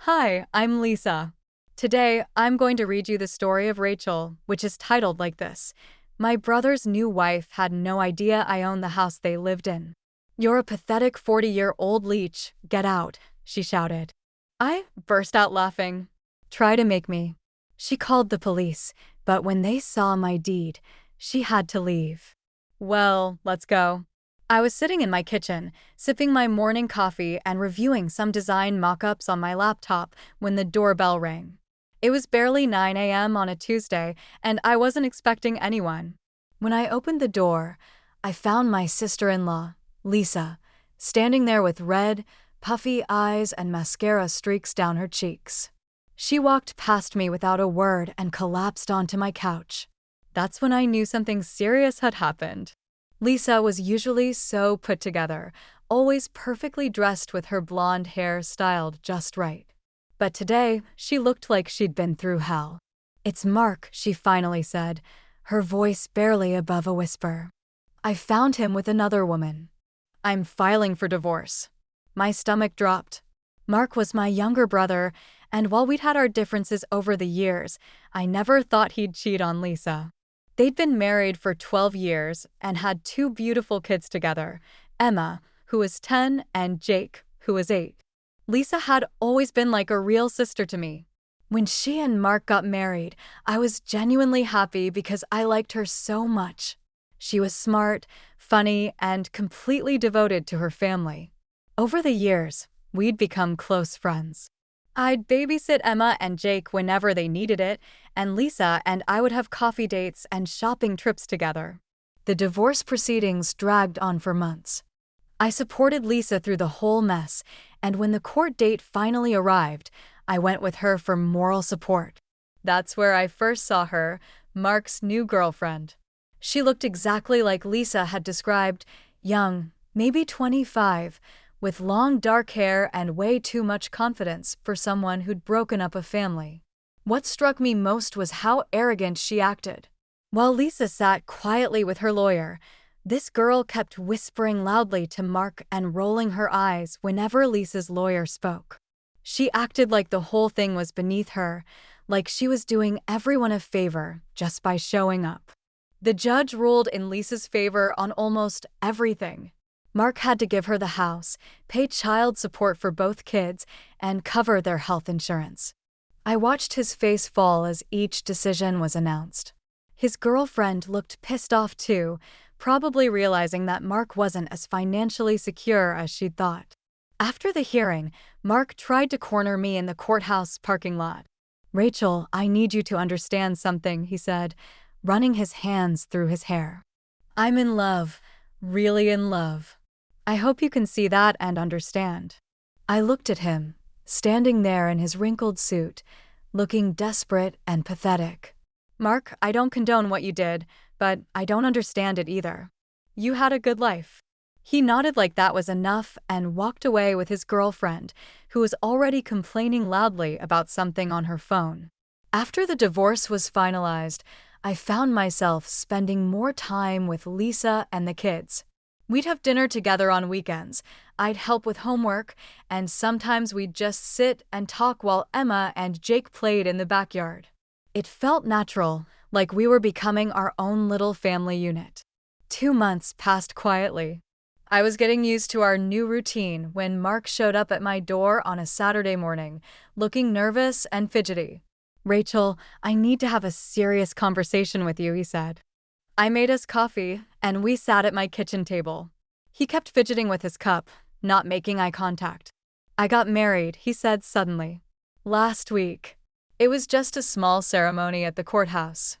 Hi, I'm Lisa. Today, I'm going to read you the story of Rachel, which is titled like this. My brother's new wife had no idea I owned the house they lived in. You're a pathetic 40-year-old leech. Get out, she shouted. I burst out laughing. Try to make me. She called the police, but when they saw my deed, she had to leave. Well, let's go. I was sitting in my kitchen, sipping my morning coffee and reviewing some design mock-ups on my laptop when the doorbell rang. It was barely 9 a.m. on a Tuesday, and I wasn't expecting anyone. When I opened the door, I found my sister-in-law, Lisa, standing there with red, puffy eyes and mascara streaks down her cheeks. She walked past me without a word and collapsed onto my couch. That's when I knew something serious had happened. Lisa was usually so put together, always perfectly dressed with her blonde hair styled just right. But today, she looked like she'd been through hell. "It's Mark," she finally said, her voice barely above a whisper. "I found him with another woman. I'm filing for divorce." My stomach dropped. Mark was my younger brother, and while we'd had our differences over the years, I never thought he'd cheat on Lisa. They'd been married for 12 years and had two beautiful kids together, Emma, who was 10, and Jake, who was 8. Lisa had always been like a real sister to me. When she and Mark got married, I was genuinely happy because I liked her so much. She was smart, funny, and completely devoted to her family. Over the years, we'd become close friends. I'd babysit Emma and Jake whenever they needed it, and Lisa and I would have coffee dates and shopping trips together. The divorce proceedings dragged on for months. I supported Lisa through the whole mess, and when the court date finally arrived, I went with her for moral support. That's where I first saw her, Mark's new girlfriend. She looked exactly like Lisa had described, young, maybe 25, with long dark hair and way too much confidence for someone who'd broken up a family. What struck me most was how arrogant she acted. While Lisa sat quietly with her lawyer, this girl kept whispering loudly to Mark and rolling her eyes whenever Lisa's lawyer spoke. She acted like the whole thing was beneath her, like she was doing everyone a favor just by showing up. The judge ruled in Lisa's favor on almost everything. Mark had to give her the house, pay child support for both kids, and cover their health insurance. I watched his face fall as each decision was announced. His girlfriend looked pissed off too, probably realizing that Mark wasn't as financially secure as she'd thought. After the hearing, Mark tried to corner me in the courthouse parking lot. "Rachel, I need you to understand something," he said, running his hands through his hair. "I'm in love, really in love. I hope you can see that and understand." I looked at him, standing there in his wrinkled suit, looking desperate and pathetic. "Mark, I don't condone what you did, but I don't understand it either. You had a good life." He nodded like that was enough and walked away with his girlfriend, who was already complaining loudly about something on her phone. After the divorce was finalized, I found myself spending more time with Lisa and the kids. We'd have dinner together on weekends, I'd help with homework, and sometimes we'd just sit and talk while Emma and Jake played in the backyard. It felt natural, like we were becoming our own little family unit. 2 months passed quietly. I was getting used to our new routine when Mark showed up at my door on a Saturday morning, looking nervous and fidgety. "Rachel, I need to have a serious conversation with you," he said. I made us coffee, and we sat at my kitchen table. He kept fidgeting with his cup, not making eye contact. "I got married," he said suddenly. "Last week." It was just a small ceremony at the courthouse.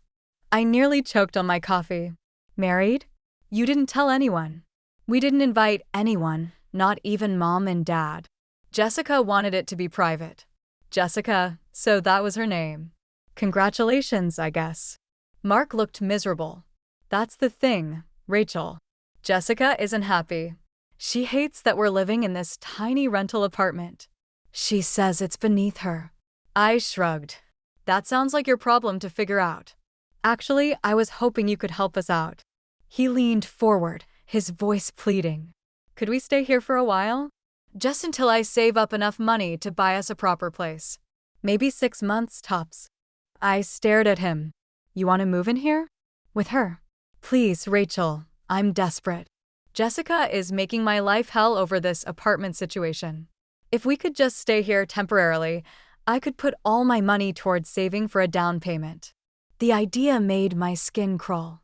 I nearly choked on my coffee. "Married? You didn't tell anyone." "We didn't invite anyone, not even Mom and Dad. Jessica wanted it to be private." Jessica, so that was her name. "Congratulations, I guess." Mark looked miserable. "That's the thing, Rachel. Jessica isn't happy. She hates that we're living in this tiny rental apartment. She says it's beneath her." I shrugged. "That sounds like your problem to figure out. Actually, I was hoping you could help us out." He leaned forward, his voice pleading. "Could we stay here for a while? Just until I save up enough money to buy us a proper place. Maybe 6 months tops. I stared at him. You want to move in here? With her? Please, Rachel, I'm desperate. Jessica is making my life hell over this apartment situation. If we could just stay here temporarily, I could put all my money towards saving for a down payment. The idea made my skin crawl.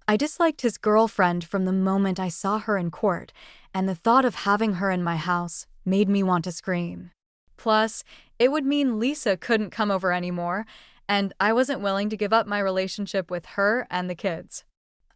I disliked his girlfriend from the moment I saw her in court, and the thought of having her in my house made me want to scream. Plus, it would mean Lisa couldn't come over anymore, and I wasn't willing to give up my relationship with her and the kids.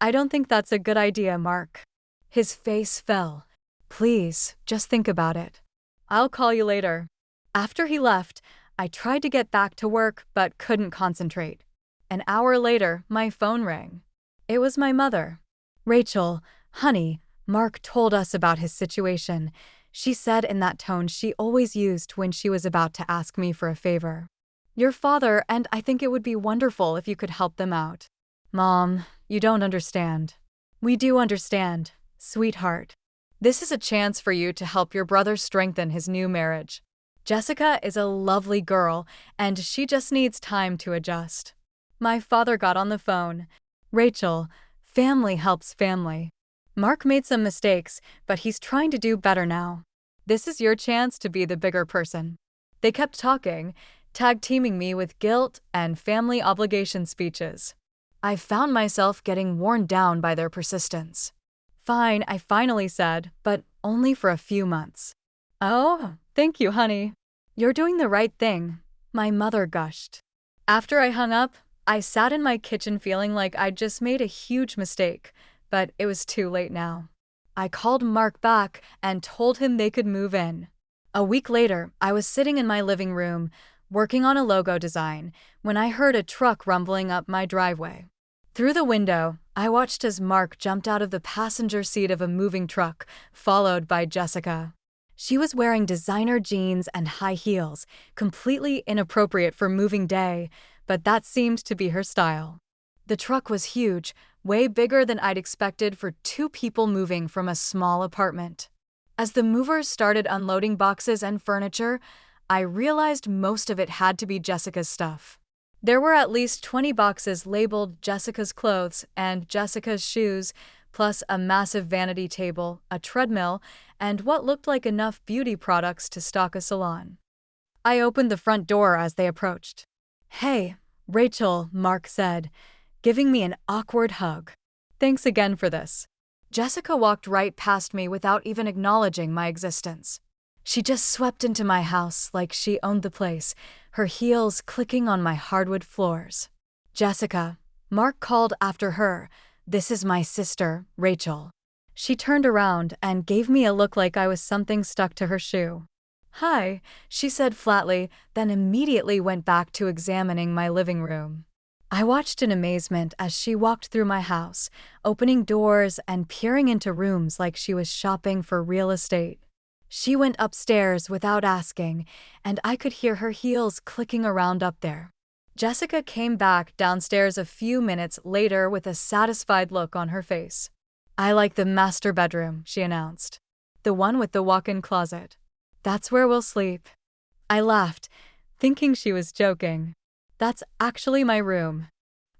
I don't think that's a good idea, Mark. His face fell. Please, just think about it. I'll call you later. After he left, I tried to get back to work but couldn't concentrate. An hour later, my phone rang. It was my mother. Rachel, honey, Mark told us about his situation, she said in that tone she always used when she was about to ask me for a favor. Your father, and I think it would be wonderful if you could help them out. Mom, you don't understand. We do understand, sweetheart. This is a chance for you to help your brother strengthen his new marriage. Jessica is a lovely girl, and she just needs time to adjust. My father got on the phone. Rachel, family helps family. Mark made some mistakes, but he's trying to do better now. This is your chance to be the bigger person. They kept talking, tag-teaming me with guilt and family obligation speeches. I found myself getting worn down by their persistence. Fine, I finally said, but only for a few months. Oh, thank you, honey. You're doing the right thing, my mother gushed. After I hung up, I sat in my kitchen feeling like I'd just made a huge mistake, but it was too late now. I called Mark back and told him they could move in. A week later, I was sitting in my living room, working on a logo design, when I heard a truck rumbling up my driveway. Through the window, I watched as Mark jumped out of the passenger seat of a moving truck, followed by Jessica. She was wearing designer jeans and high heels, completely inappropriate for moving day, but that seemed to be her style. The truck was huge, way bigger than I'd expected for 2 people moving from a small apartment. As the movers started unloading boxes and furniture, I realized most of it had to be Jessica's stuff. There were at least 20 boxes labeled Jessica's clothes and Jessica's shoes, plus a massive vanity table, a treadmill, and what looked like enough beauty products to stock a salon. I opened the front door as they approached. Hey, Rachel, Mark said, giving me an awkward hug. Thanks again for this. Jessica walked right past me without even acknowledging my existence. She just swept into my house like she owned the place, her heels clicking on my hardwood floors. Jessica, Mark called after her. This is my sister, Rachel. She turned around and gave me a look like I was something stuck to her shoe. Hi, she said flatly, then immediately went back to examining my living room. I watched in amazement as she walked through my house, opening doors and peering into rooms like she was shopping for real estate. She went upstairs without asking, and I could hear her heels clicking around up there. Jessica came back downstairs a few minutes later with a satisfied look on her face. I like the master bedroom, she announced. The one with the walk-in closet. That's where we'll sleep. I laughed, thinking she was joking. That's actually my room.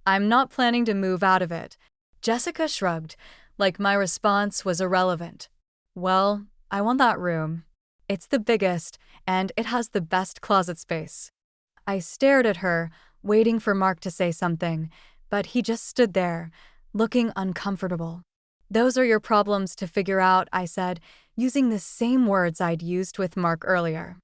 I'm not planning to move out of it. Jessica shrugged, like my response was irrelevant. Well, I want that room. It's the biggest, and it has the best closet space. I stared at her, waiting for Mark to say something, but he just stood there, looking uncomfortable. Those are your problems to figure out, I said, using the same words I'd used with Mark earlier.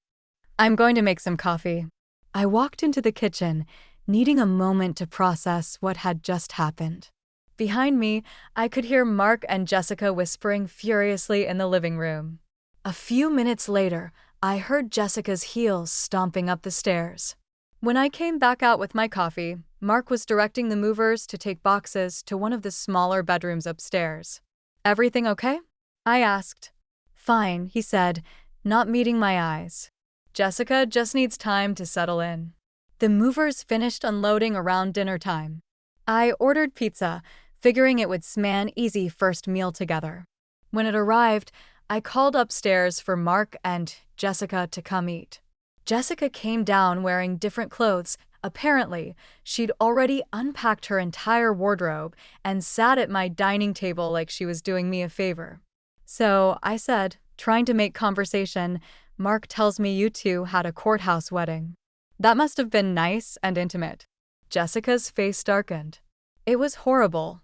I'm going to make some coffee. I walked into the kitchen, needing a moment to process what had just happened. Behind me, I could hear Mark and Jessica whispering furiously in the living room. A few minutes later, I heard Jessica's heels stomping up the stairs. When I came back out with my coffee, Mark was directing the movers to take boxes to one of the smaller bedrooms upstairs. Everything okay? I asked. Fine, he said, not meeting my eyes. Jessica just needs time to settle in. The movers finished unloading around dinner time. I ordered pizza, figuring it would sman easy first meal together. When it arrived, I called upstairs for Mark and Jessica to come eat. Jessica came down wearing different clothes. Apparently, she'd already unpacked her entire wardrobe and sat at my dining table like she was doing me a favor. So I said, trying to make conversation, "Mark tells me you two had a courthouse wedding. That must have been nice and intimate." Jessica's face darkened. "It was horrible.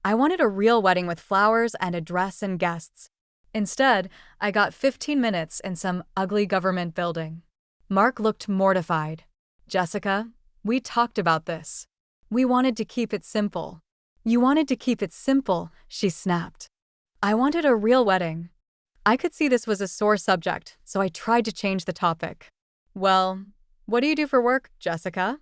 I wanted a real wedding with flowers and a dress and guests. Instead, I got 15 minutes in some ugly government building." Mark looked mortified. "Jessica, we talked about this. We wanted to keep it simple." "You wanted to keep it simple," she snapped. "I wanted a real wedding." I could see this was a sore subject, so I tried to change the topic. "Well, what do you do for work, Jessica?"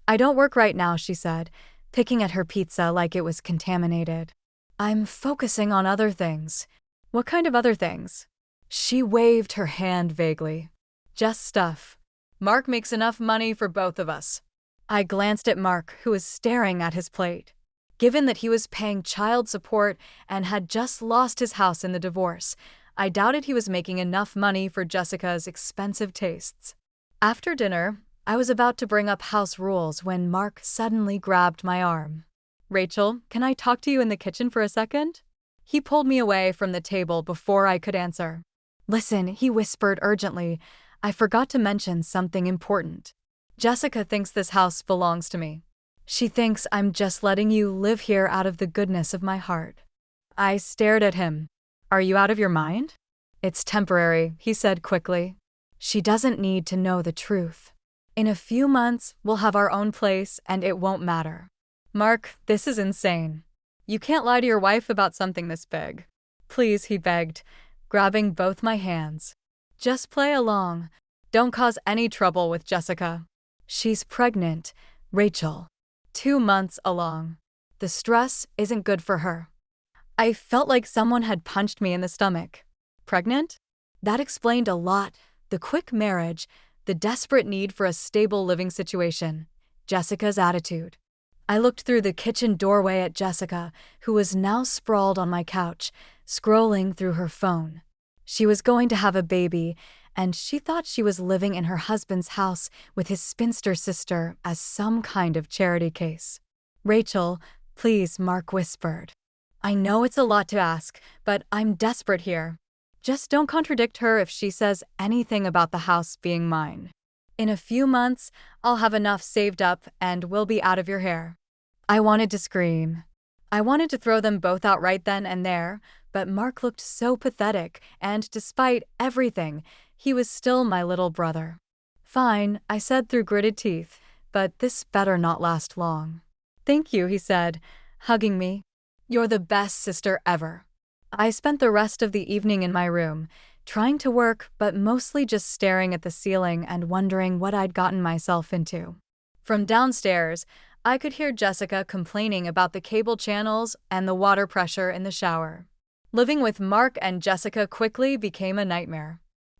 "I don't work right now," she said, picking at her pizza like it was contaminated. "I'm focusing on other things." "What kind of other things?" She waved her hand vaguely. "Just stuff. Mark makes enough money for both of us." I glanced at Mark, who was staring at his plate. Given that he was paying child support and had just lost his house in the divorce, I doubted he was making enough money for Jessica's expensive tastes. After dinner, I was about to bring up house rules when Mark suddenly grabbed my arm. "Rachel, can I talk to you in the kitchen for a second?" He pulled me away from the table before I could answer. "Listen," he whispered urgently, "I forgot to mention something important. Jessica thinks this house belongs to me. She thinks I'm just letting you live here out of the goodness of my heart." I stared at him. "Are you out of your mind?" "It's temporary," he said quickly. "She doesn't need to know the truth. In a few months, we'll have our own place and it won't matter." "Mark, this is insane. You can't lie to your wife about something this big." "Please," he begged, grabbing both my hands. "Just play along. Don't cause any trouble with Jessica. She's pregnant, Rachel. 2 months along. The stress isn't good for her." I felt like someone had punched me in the stomach. Pregnant? That explained a lot. The quick marriage, the desperate need for a stable living situation, Jessica's attitude. I looked through the kitchen doorway at Jessica, who was now sprawled on my couch, scrolling through her phone. She was going to have a baby, and she thought she was living in her husband's house with his spinster sister as some kind of charity case. "Rachel, please," Mark whispered. "I know it's a lot to ask, but I'm desperate here. Just don't contradict her if she says anything about the house being mine. In a few months, I'll have enough saved up and we'll be out of your hair." I wanted to scream. I wanted to throw them both out right then and there, but Mark looked so pathetic, and despite everything, he was still my little brother. "Fine," I said through gritted teeth, "but this better not last long." "Thank you," he said, hugging me. "You're the best sister ever." I spent the rest of the evening in my room, trying to work but mostly just staring at the ceiling and wondering what I'd gotten myself into. From downstairs, I could hear Jessica complaining about the cable channels and the water pressure in the shower. Living with Mark and Jessica quickly became a nightmare.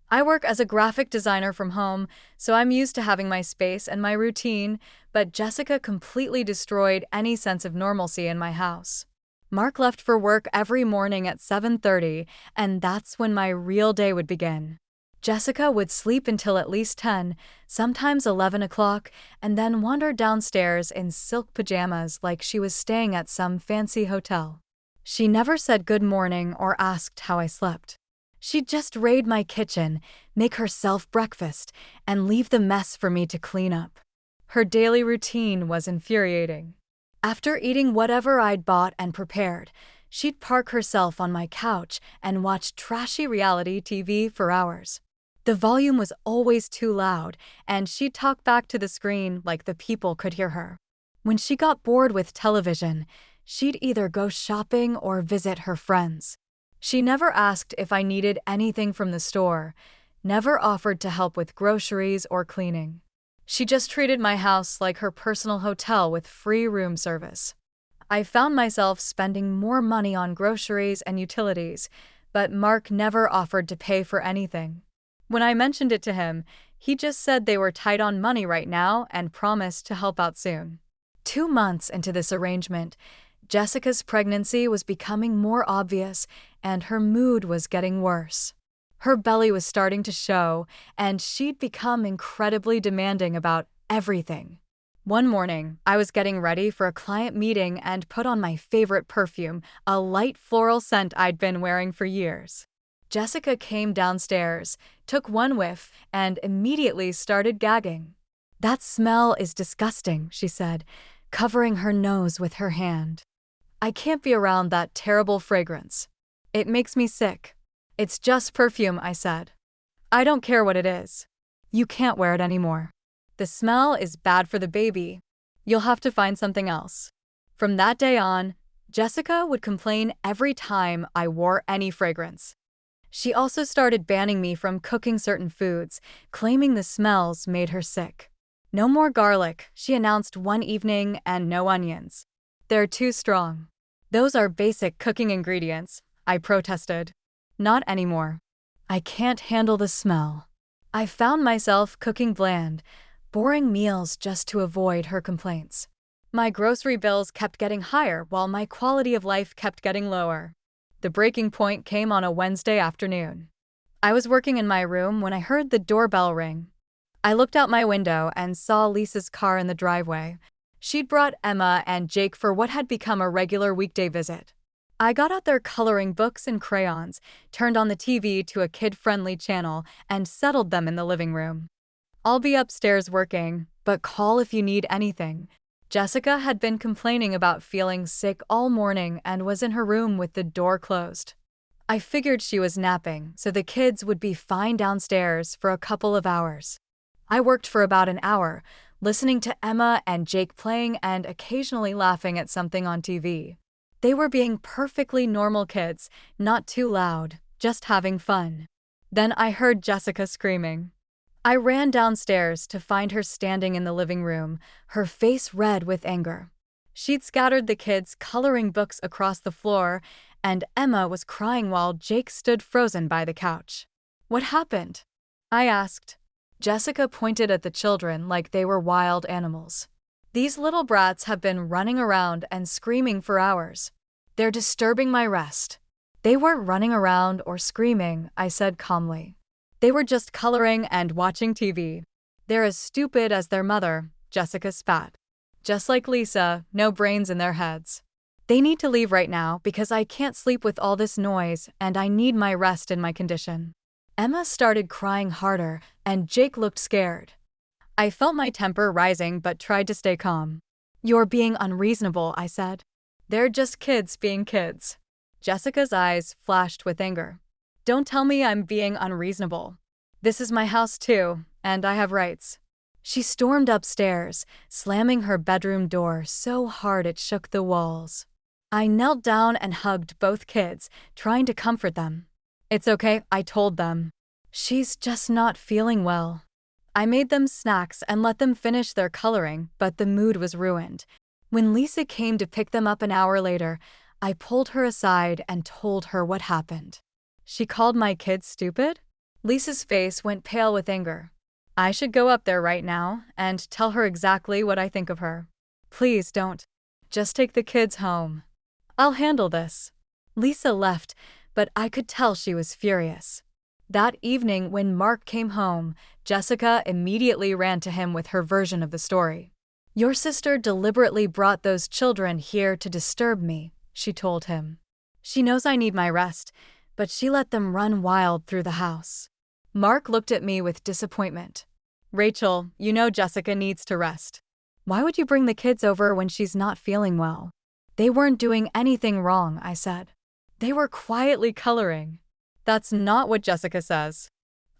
I work as a graphic designer from home, so I'm used to having my space and my routine, but Jessica completely destroyed any sense of normalcy in my house. Mark left for work every morning at 7:30, and that's when my real day would begin. Jessica would sleep until at least 10, sometimes 11 o'clock, and then wander downstairs in silk pajamas like she was staying at some fancy hotel. She never said good morning or asked how I slept. She'd just raid my kitchen, make herself breakfast, and leave the mess for me to clean up. Her daily routine was infuriating. After eating whatever I'd bought and prepared, she'd park herself on my couch and watch trashy reality TV for hours. The volume was always too loud, and she'd talk back to the screen like the people could hear her. When she got bored with television, she'd either go shopping or visit her friends. She never asked if I needed anything from the store, never offered to help with groceries or cleaning. She just treated my house like her personal hotel with free room service. I found myself spending more money on groceries and utilities, but Mark never offered to pay for anything. When I mentioned it to him, he just said they were tight on money right now and promised to help out soon. 2 months into this arrangement, Jessica's pregnancy was becoming more obvious, and her mood was getting worse. Her belly was starting to show, and she'd become incredibly demanding about everything. One morning, I was getting ready for a client meeting and put on my favorite perfume, a light floral scent I'd been wearing for years. Jessica came downstairs, took one whiff, and immediately started gagging. "That smell is disgusting," she said, covering her nose with her hand. "I can't be around that terrible fragrance. It makes me sick." "It's just perfume," I said. "I don't care what it is. You can't wear it anymore. The smell is bad for the baby. You'll have to find something else." From that day on, Jessica would complain every time I wore any fragrance. She also started banning me from cooking certain foods, claiming the smells made her sick. "No more garlic," she announced one evening, "and no onions. They're too strong." "Those are basic cooking ingredients," I protested. "Not anymore. I can't handle the smell." I found myself cooking bland, boring meals just to avoid her complaints. My grocery bills kept getting higher while my quality of life kept getting lower. The breaking point came on a Wednesday afternoon. I was working in my room when I heard the doorbell ring. I looked out my window and saw Lisa's car in the driveway. She'd brought Emma and Jake for what had become a regular weekday visit. I got out their coloring books and crayons, turned on the TV to a kid-friendly channel, and settled them in the living room. "I'll be upstairs working, but call if you need anything." Jessica had been complaining about feeling sick all morning and was in her room with the door closed. I figured she was napping, so the kids would be fine downstairs for a couple of hours. I worked for about an hour, listening to Emma and Jake playing and occasionally laughing at something on TV. They were being perfectly normal kids, not too loud, just having fun. Then I heard Jessica screaming. I ran downstairs to find her standing in the living room, her face red with anger. She'd scattered the kids' coloring books across the floor, and Emma was crying while Jake stood frozen by the couch. "What happened?" I asked. Jessica pointed at the children like they were wild animals. "These little brats have been running around and screaming for hours. They're disturbing my rest." "They weren't running around or screaming," I said calmly. "They were just coloring and watching TV. They're as stupid as their mother," Jessica spat. "Just like Lisa, no brains in their heads. They need to leave right now because I can't sleep with all this noise and I need my rest in my condition." Emma started crying harder, and Jake looked scared. I felt my temper rising but tried to stay calm. "You're being unreasonable," I said. "They're just kids being kids." Jessica's eyes flashed with anger. "Don't tell me I'm being unreasonable. This is my house too, and I have rights." She stormed upstairs, slamming her bedroom door so hard it shook the walls. I knelt down and hugged both kids, trying to comfort them. "It's okay," I told them. "She's just not feeling well." I made them snacks and let them finish their coloring, but the mood was ruined. When Lisa came to pick them up an hour later, I pulled her aside and told her what happened. She called my kids stupid? Lisa's face went pale with anger. "I should go up there right now and tell her exactly what I think of her." "Please don't. Just take the kids home. I'll handle this." Lisa left, but I could tell she was furious. That evening when Mark came home, Jessica immediately ran to him with her version of the story. "Your sister deliberately brought those children here to disturb me," she told him. "She knows I need my rest, but she let them run wild through the house." Mark looked at me with disappointment. "Rachel, you know Jessica needs to rest. Why would you bring the kids over when she's not feeling well?" "They weren't doing anything wrong," I said. "They were quietly coloring." "That's not what Jessica says."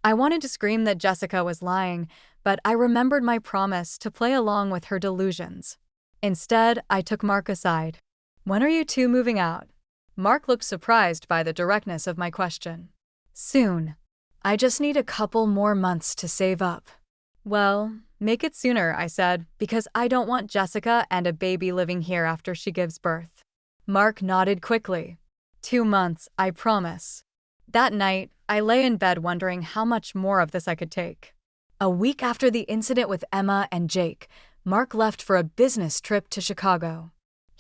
I wanted to scream that Jessica was lying, but I remembered my promise to play along with her delusions. Instead, I took Mark aside. "When are you two moving out?" Mark looked surprised by the directness of my question. "Soon. I just need a couple more months to save up." "Well, make it sooner," I said, "because I don't want Jessica and a baby living here after she gives birth." Mark nodded quickly. 2 months, I promise." That night, I lay in bed wondering how much more of this I could take. A week after the incident with Emma and Jake, Mark left for a business trip to Chicago.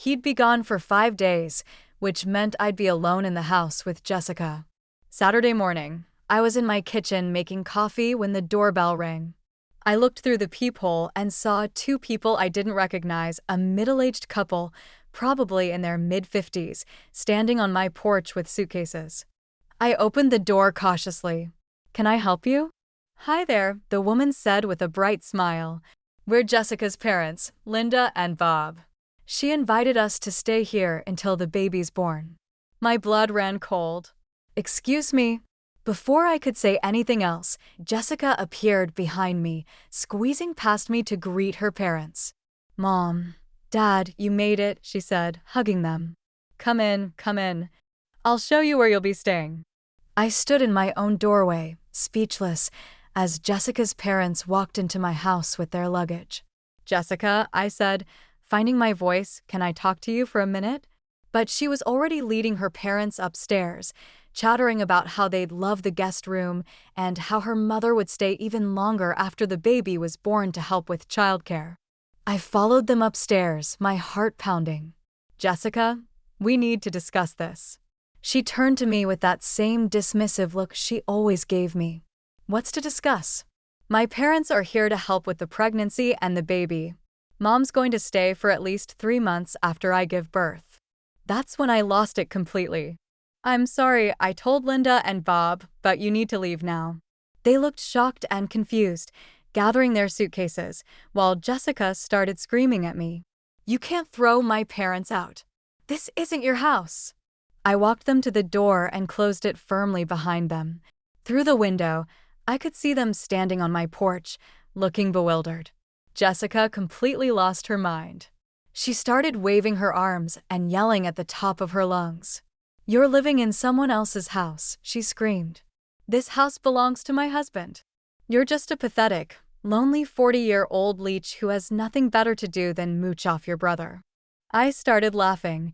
He'd be gone for 5 days, which meant I'd be alone in the house with Jessica. Saturday morning, I was in my kitchen making coffee when the doorbell rang. I looked through the peephole and saw two people I didn't recognize, a middle-aged couple, probably in their mid-50s, standing on my porch with suitcases. I opened the door cautiously. "Can I help you?" "Hi there," the woman said with a bright smile. "We're Jessica's parents, Linda and Bob. She invited us to stay here until the baby's born." My blood ran cold. "Excuse me." Before I could say anything else, Jessica appeared behind me, squeezing past me to greet her parents. "Mom, Dad, you made it," she said, hugging them. Come in, come in. I'll show you where you'll be staying." I stood in my own doorway, speechless, as Jessica's parents walked into my house with their luggage. "Jessica," I said, finding my voice, "can I talk to you for a minute?" But she was already leading her parents upstairs, chattering about how they'd love the guest room and how her mother would stay even longer after the baby was born to help with childcare. I followed them upstairs, my heart pounding. "Jessica, we need to discuss this." She turned to me with that same dismissive look she always gave me. "What's to discuss?" "My parents are here to help with the pregnancy and the baby. Mom's going to stay for at least 3 months after I give birth." That's when I lost it completely. "I'm sorry, I told Linda and Bob, but you need to leave now." They looked shocked and confused, gathering their suitcases, while Jessica started screaming at me. "You can't throw my parents out. This isn't your house." I walked them to the door and closed it firmly behind them. Through the window, I could see them standing on my porch, looking bewildered. Jessica completely lost her mind. She started waving her arms and yelling at the top of her lungs. "You're living in someone else's house," she screamed. "This house belongs to my husband. You're just a pathetic, lonely 40-year-old leech who has nothing better to do than mooch off your brother." I started laughing.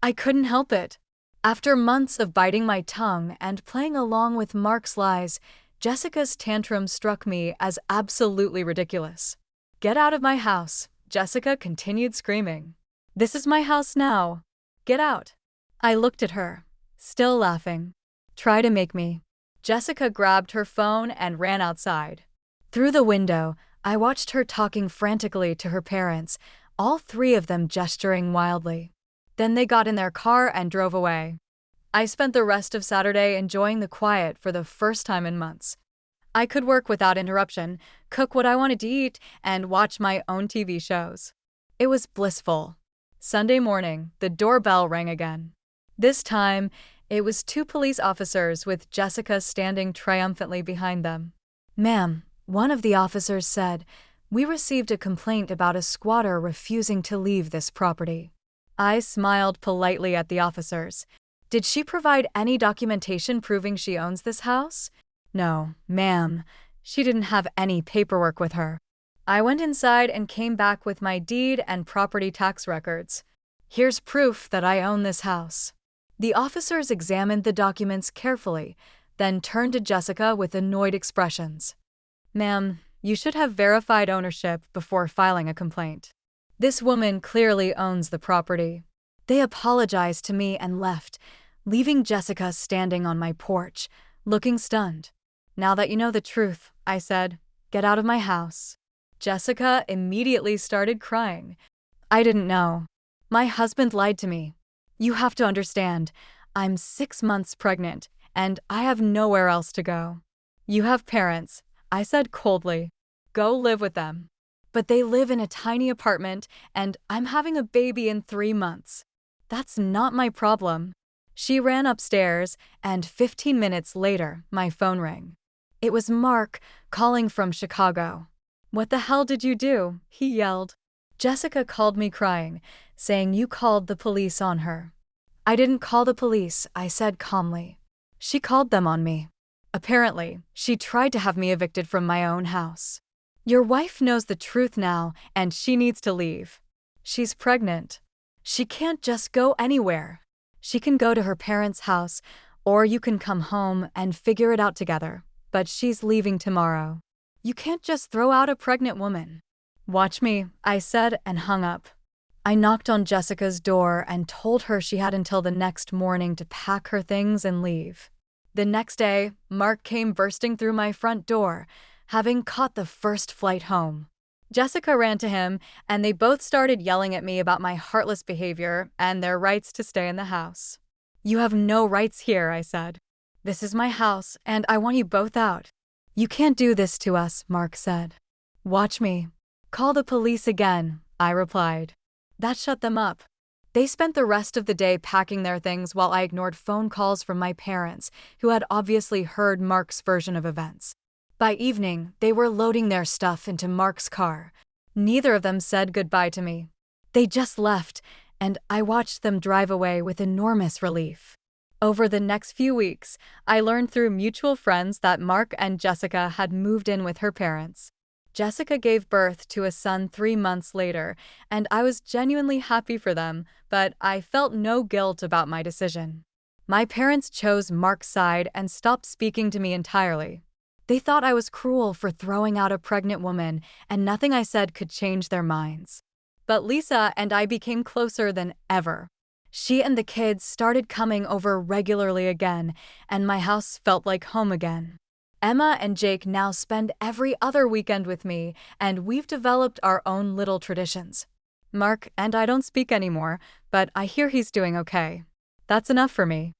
I couldn't help it. After months of biting my tongue and playing along with Mark's lies, Jessica's tantrum struck me as absolutely ridiculous. "Get out of my house," Jessica continued screaming. "This is my house now. Get out." I looked at her, still laughing. "Try to make me." Jessica grabbed her phone and ran outside. Through the window, I watched her talking frantically to her parents, all three of them gesturing wildly. Then they got in their car and drove away. I spent the rest of Saturday enjoying the quiet for the first time in months. I could work without interruption, cook what I wanted to eat, and watch my own TV shows. It was blissful. Sunday morning, the doorbell rang again. This time, it was 2 police officers with Jessica standing triumphantly behind them. "Ma'am," one of the officers said, "we received a complaint about a squatter refusing to leave this property." I smiled politely at the officers. "Did she provide any documentation proving she owns this house?" "No, ma'am. She didn't have any paperwork with her." I went inside and came back with my deed and property tax records. "Here's proof that I own this house." The officers examined the documents carefully, then turned to Jessica with annoyed expressions. "Ma'am, you should have verified ownership before filing a complaint. This woman clearly owns the property." They apologized to me and left, leaving Jessica standing on my porch, looking stunned. "Now that you know the truth," I said, "get out of my house." Jessica immediately started crying. "I didn't know. My husband lied to me. You have to understand, I'm 6 months pregnant, and I have nowhere else to go." "You have parents," I said coldly. "Go live with them." "But they live in a tiny apartment, and I'm having a baby in 3 months. That's not my problem." She ran upstairs, and 15 minutes later, my phone rang. It was Mark, calling from Chicago. "What the hell did you do?" he yelled. Jessica called me crying, saying you called the police on her. "I didn't call the police," I said calmly. "She called them on me. Apparently, she tried to have me evicted from my own house. Your wife knows the truth now, and she needs to leave. She's pregnant. She can't just go anywhere. She can go to her parents' house, or you can come home and figure it out together, but she's leaving tomorrow. You can't just throw out a pregnant woman." "Watch me," I said and hung up. I knocked on Jessica's door and told her she had until the next morning to pack her things and leave. The next day, Mark came bursting through my front door, having caught the first flight home. Jessica ran to him, and they both started yelling at me about my heartless behavior and their rights to stay in the house. "You have no rights here," I said. "This is my house, and I want you both out." "You can't do this to us," Mark said. "Watch me." "Call the police again," I replied. That shut them up. They spent the rest of the day packing their things while I ignored phone calls from my parents, who had obviously heard Mark's version of events. By evening, they were loading their stuff into Mark's car. Neither of them said goodbye to me. They just left, and I watched them drive away with enormous relief. Over the next few weeks, I learned through mutual friends that Mark and Jessica had moved in with her parents. Jessica gave birth to a son 3 months later, and I was genuinely happy for them, but I felt no guilt about my decision. My parents chose Mark's side and stopped speaking to me entirely. They thought I was cruel for throwing out a pregnant woman, and nothing I said could change their minds. But Lisa and I became closer than ever. She and the kids started coming over regularly again, and my house felt like home again. Emma and Jake now spend every other weekend with me, and we've developed our own little traditions. Mark and I don't speak anymore, but I hear he's doing okay. That's enough for me.